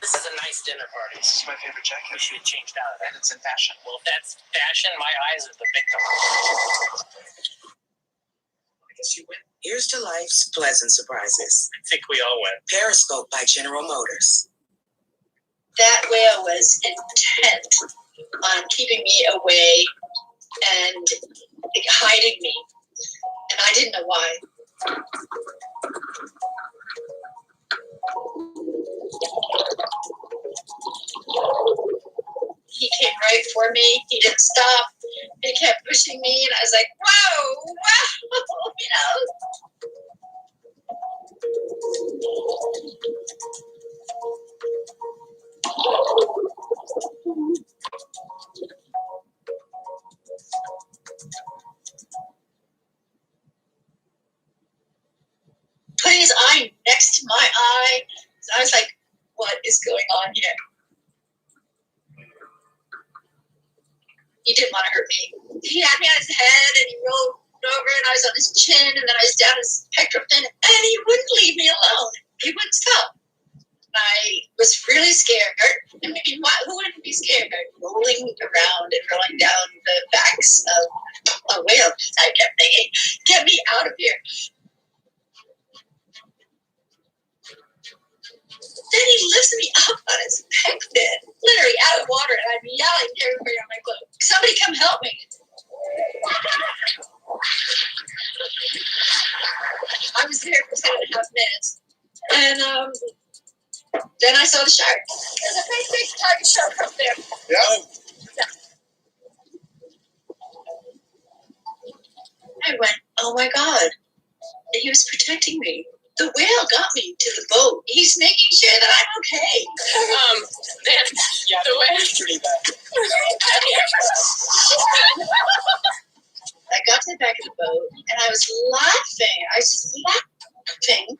This is a nice dinner party. This is my favorite jacket. You should have changed out of that. And it's in fashion. Well, if that's fashion, my eyes are the victim. I guess you win. Here's to life's pleasant surprises. I think we all win. Periscope by General Motors. That whale was intent on keeping me away and hiding me. And I didn't know why. He came right for me. He didn't stop. He kept pushing me, and I was like, whoa, you know. Put his eye next to my eye. So I was like, what is going on here? He didn't want to hurt me. He had me on his head and he rolled over and I was on his chin and then I was down his pectoral fin and he wouldn't leave me alone. He wouldn't stop. I was really scared. I mean, who wouldn't be scared? Rolling around and rolling down the backs of a whale. I kept thinking, get me out of here. Then he lifts me up on his pec fin, literally out of water, and I'm yelling to everybody on my boat, somebody come help me. I was there for 10.5 minutes. And then I saw the shark. There's a big tiger shark up there. Yeah. I went, oh my God. He was protecting me. The whale got me to the boat. He's making sure that I'm okay. The whale. Pretty bad. I got to the back of the boat and I was laughing. I was just laughing.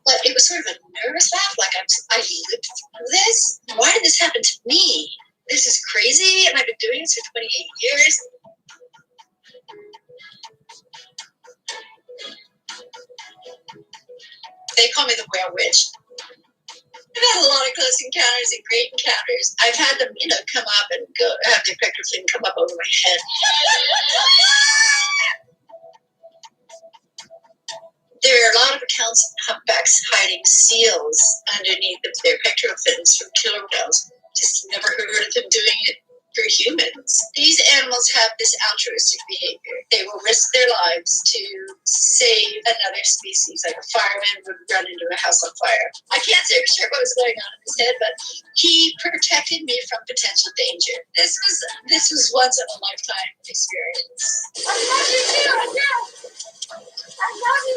But it was sort of a nervous laugh, like I lived through this. Why did this happen to me? This is crazy, and I've been doing this for 28 years. They call me the whale witch. I've had a lot of close encounters and great encounters. I've had them, come up and go, have their pectoral fin come up over my head. There are a lot of accounts of humpbacks hiding seals underneath of their pectoral fins from killer whales. Just never heard of them doing it for humans. These animals have this altruistic behavior. They will risk their lives to save another species, like a fireman would run into a house on fire. I can't say for sure what was going on in his head, but he protected me from potential danger. This was once in a lifetime experience. I love you too, I love you.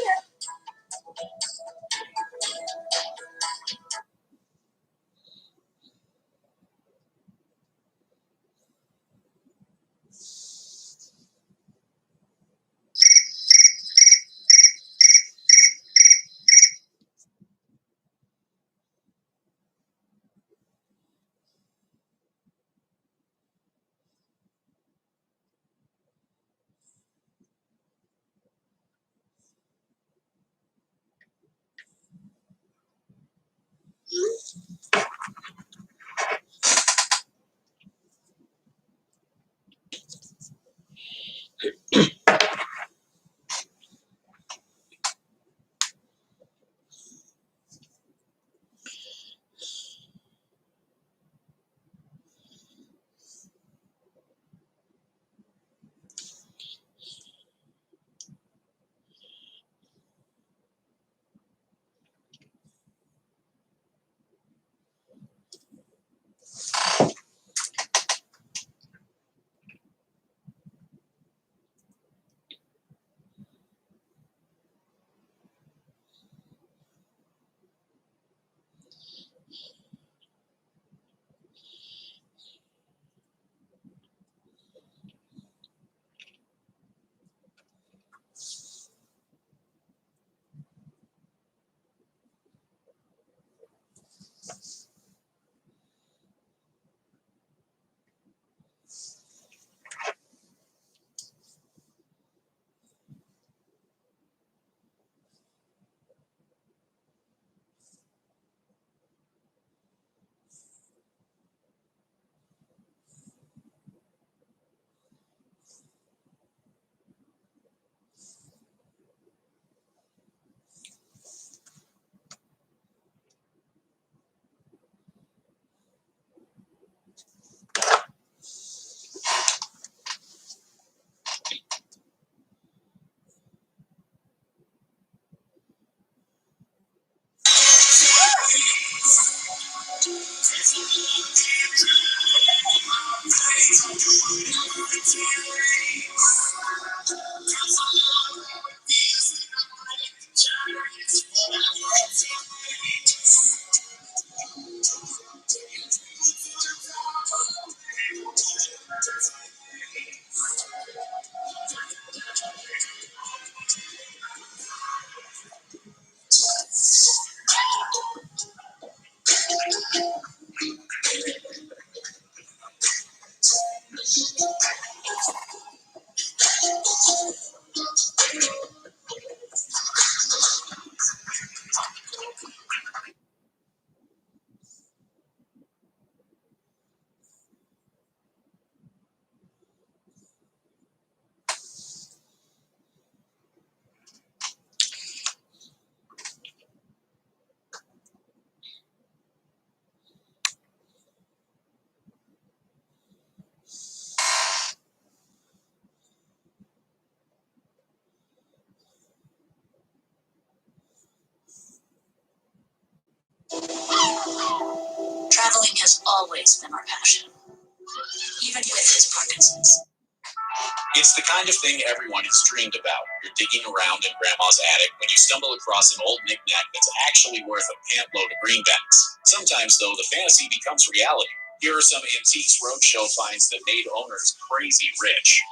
Traveling has always been our passion, even with his Parkinson's. It's the kind of thing everyone has dreamed about. You're digging around in Grandma's attic when you stumble across an old knickknack that's actually worth a pantload of greenbacks. Sometimes, though, the fantasy becomes reality. Here are some Antiques Roadshow finds that made owners crazy rich.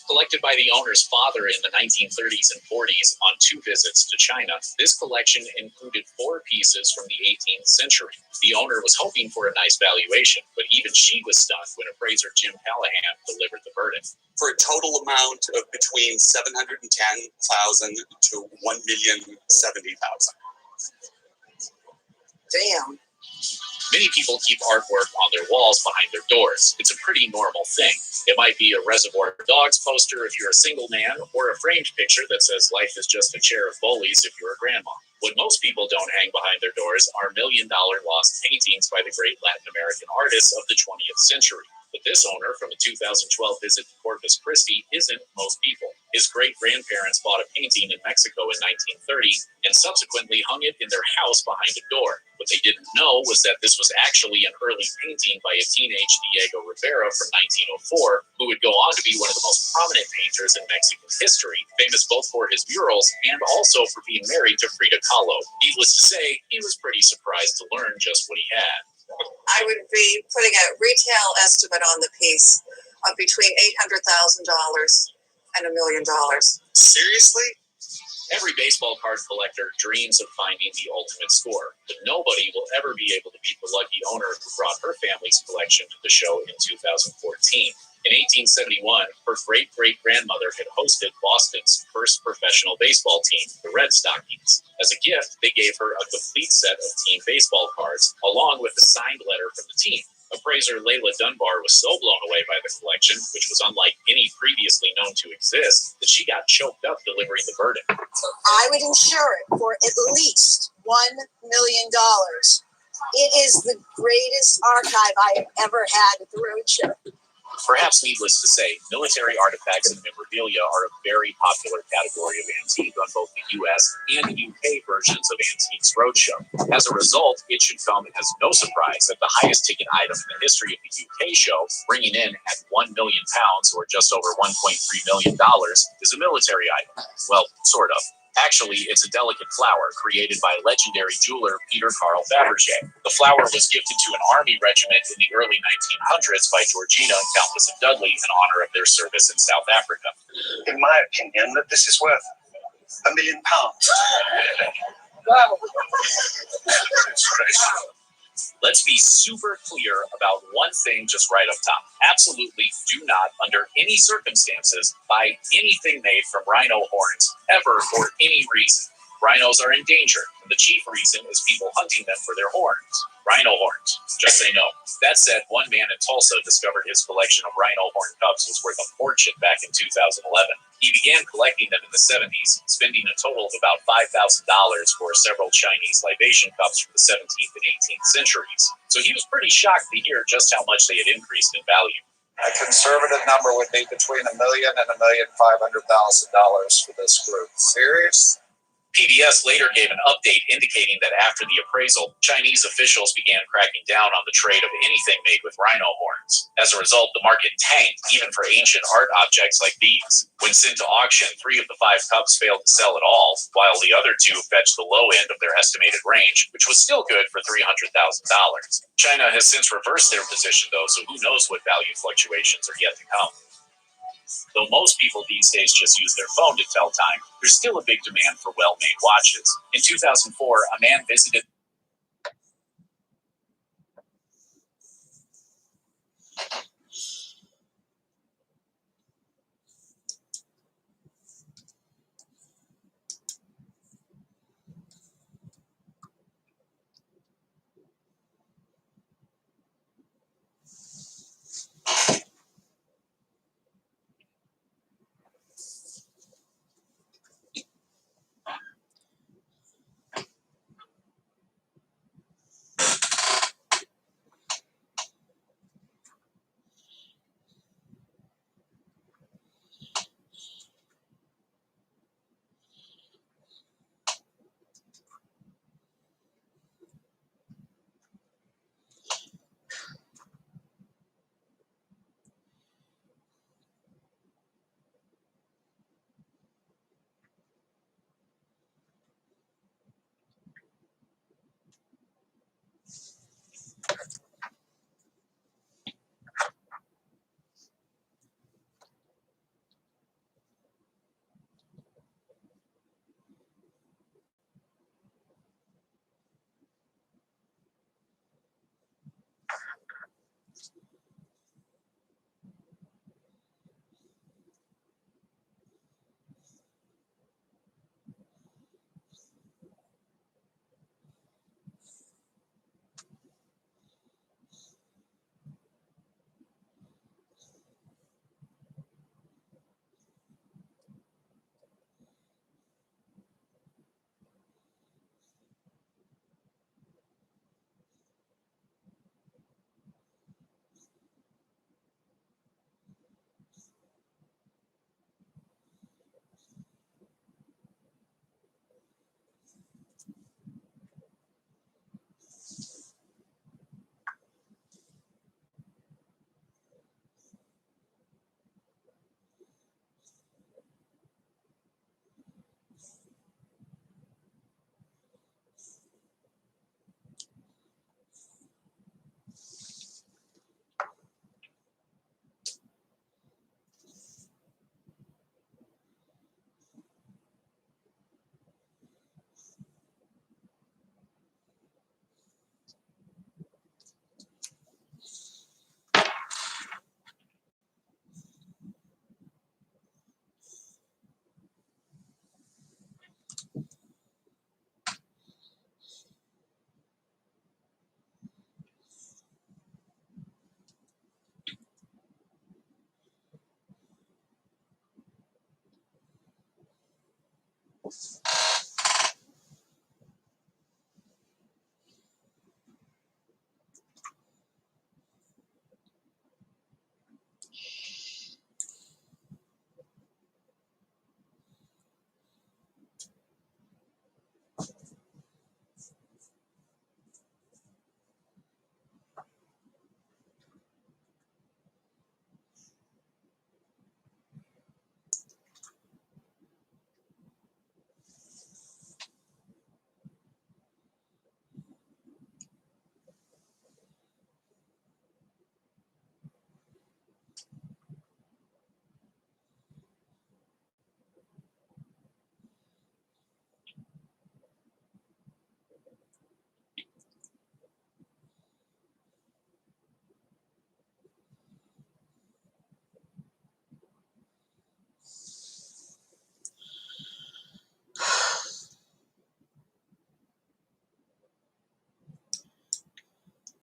Collected by the owner's father in the 1930s and 40s on 2 visits to China, this collection included 4 pieces from the 18th century. The owner was hoping for a nice valuation, but even she was stunned when appraiser Jim Callahan delivered the verdict. For a total amount of between $710,000 to $1,070,000. Damn. Many people keep artwork on their walls behind their doors. It's a pretty normal thing. It might be a Reservoir Dogs poster if you're a single man, or a framed picture that says life is just a chair of bullies if you're a grandma. What most people don't hang behind their doors are million-dollar lost paintings by the great Latin American artists of the 20th century. But this owner from a 2012 visit to Corpus Christi isn't most people. His great-grandparents bought a painting in Mexico in 1930 and subsequently hung it in their house behind a door. What they didn't know was that this was actually an early painting by a teenage Diego Rivera from 1904, who would go on to be one of the most prominent painters in Mexican history, famous both for his murals and also for being married to Frida Kahlo. Needless to say, he was pretty surprised to learn just what he had. I would be putting a retail estimate on the piece of between $800,000 and $1 million. Seriously? Every baseball card collector dreams of finding the ultimate score, but nobody will ever be able to beat the lucky owner who brought her family's collection to the show in 2014. In 1871, her great-great-grandmother had hosted Boston's first professional baseball team, the Red Stockings. As a gift, they gave her a complete set of team baseball cards, along with a signed letter from the team. Appraiser Layla Dunbar was so blown away by the collection, which was unlike any previously known to exist, that she got choked up delivering the verdict. I would insure it for at least $1 million. It is the greatest archive I have ever had at the Roadshow. Perhaps needless to say, military artifacts and memorabilia are a very popular category of antique on both the U.S. and UK versions of Antiques Roadshow. As a result, it should come as no surprise that the highest ticket item in the history of the UK show, bringing in at £1 million, or just over $1.3 million, is a military item. Well, sort of. Actually, it's a delicate flower created by legendary jeweler Peter Carl Fabergé. The flower was gifted to an army regiment in the early 1900s by Georgina and Countess of Dudley in honor of their service in South Africa. In my opinion, that this is worth £1 million. Wow. Let's be super clear about one thing just right up top. Absolutely do not, under any circumstances, buy anything made from rhino horns ever for any reason. Rhinos are in danger, and the chief reason is people hunting them for their horns. Rhino horns. Just say no. That said, one man in Tulsa discovered his collection of rhino horn cups was worth a fortune back in 2011. He began collecting them in the 70s, spending a total of about $5,000 for several Chinese libation cups from the 17th and 18th centuries. So he was pretty shocked to hear just how much they had increased in value. A conservative number would be between $1 million and $1,500,000 for this group. Serious? PBS later gave an update indicating that after the appraisal, Chinese officials began cracking down on the trade of anything made with rhino horns. As a result, the market tanked, even for ancient art objects like these. When sent to auction, 3 of the 5 cups failed to sell at all, while the other 2 fetched the low end of their estimated range, which was still good for $300,000. China has since reversed their position, though, so who knows what value fluctuations are yet to come. Though most people these days just use their phone to tell time, there's still a big demand for well-made watches. In 2004, a man visited